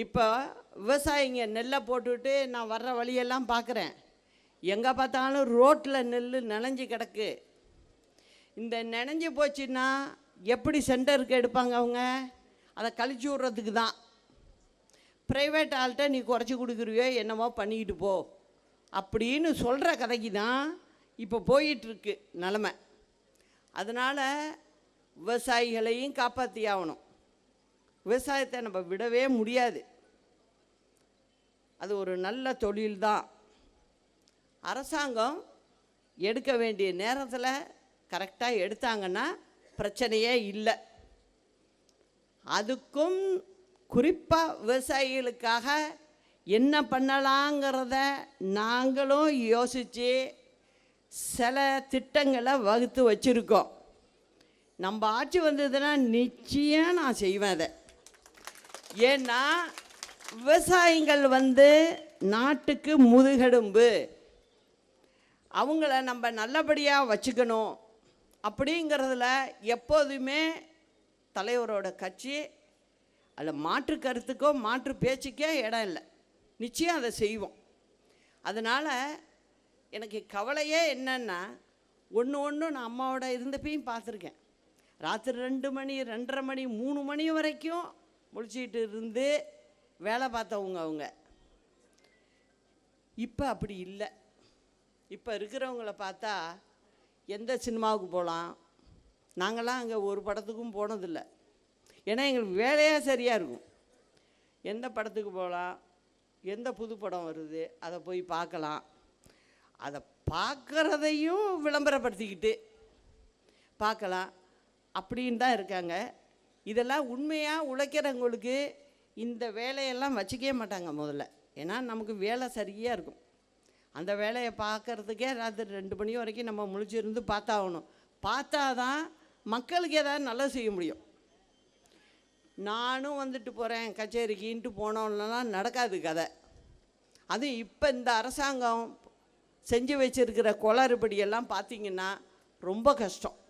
இப்போ விவசாயிங்க நெல்லை போட்டுவிட்டு நான் வர்ற வழியெல்லாம் பார்க்குறேன். எங்கே பார்த்தாலும் ரோட்டில் நெல் நனைஞ்சு கிடக்கு. இந்த நனைஞ்சு போச்சுன்னா எப்படி சென்டருக்கு எடுப்பாங்க அவங்க? அதை கழிச்சு விட்றதுக்கு தான். ப்ரைவேட் ஆள்கிட்ட நீ குறைச்சி கொடுக்குறியோ என்னமோ பண்ணிக்கிட்டு போ அப்படின்னு சொல்கிற கதைக்கு தான் இப்போ போயிட்டுருக்கு நிலமை. அதனால் விவசாயிகளையும் காப்பாற்றி ஆகணும். விவசாயத்தை நம்ம விடவே முடியாது. அது ஒரு நல்ல தொழில் தான். அரசாங்கம் எடுக்க வேண்டிய நேரத்தில் கரெக்டாக எடுத்தாங்கன்னா பிரச்சனையே இல்லை. அதுக்கும் குறிப்பாக விவசாயிகளுக்காக என்ன பண்ணலாங்கிறத நாங்களும் யோசித்து சில திட்டங்களை வகுத்து வச்சுருக்கோம். நம்ம ஆட்சி வந்ததுன்னா நிச்சயம் நான் செய்வேன் அதை. ஏன்னா விவசாயிகள் நாட்டுக்கு முதுகெலும்பு. அவங்கள நம்ம நல்லபடியாக வச்சுக்கணும் அப்படிங்கிறதுல எப்போதுமே தலைவரோட கட்சி அதில் மாற்று கருத்துக்கோ மாற்று பேச்சுக்கே இடம் இல்லை. நிச்சயம் அதை செய்வோம். அதனால் எனக்கு கவலையே என்னன்னா, ஒன்று நான் அம்மாவோட இருந்தப்பையும் பார்த்துருக்கேன். ராத்திரி 2 மணி 2:30 மணி 3 மணி வரைக்கும் முழிச்சிக்கிட்டு இருந்து வேலை பார்த்தவங்க அவங்க. இப்போ அப்படி இல்லை. இப்போ இருக்கிறவங்கள பார்த்தா எந்த சினிமாவுக்கு போகலாம். நாங்களாம் அங்கே ஒரு படத்துக்கும் போனதில்லை. ஏன்னா எங்களுக்கு வேலையாக சரியாக இருக்கும். எந்த படத்துக்கு போகலாம், எந்த புது படம் வருது அதை போய் பார்க்கலாம். அதை பார்க்குறதையும் விளம்பரப்படுத்திக்கிட்டு பார்க்கலாம் அப்படின்னு தான் இருக்காங்க. இதெல்லாம் உண்மையாக உழைக்கிறவங்களுக்கு இந்த வேலையெல்லாம் வச்சுக்கவே மாட்டாங்க முதல்ல. ஏன்னா நமக்கு வேலை சரியாக இருக்கும். அந்த வேலையை பார்க்குறதுக்கே ராத்திரி 2 மணி வரைக்கும் நம்ம முழிச்சிருந்து பார்த்தாகணும். பார்த்தா தான் மக்களுக்கு ஏதாவது நல்லா செய்ய முடியும். நானும் போகிறேன் கச்சேரிக்கின்ட்டு போனோம்லாம் நடக்காது கதை. அதுவும் இப்போ இந்த அரசாங்கம் செஞ்சு வச்சுருக்கிற குளறுபடியெல்லாம் பார்த்திங்கன்னா ரொம்ப கஷ்டம்.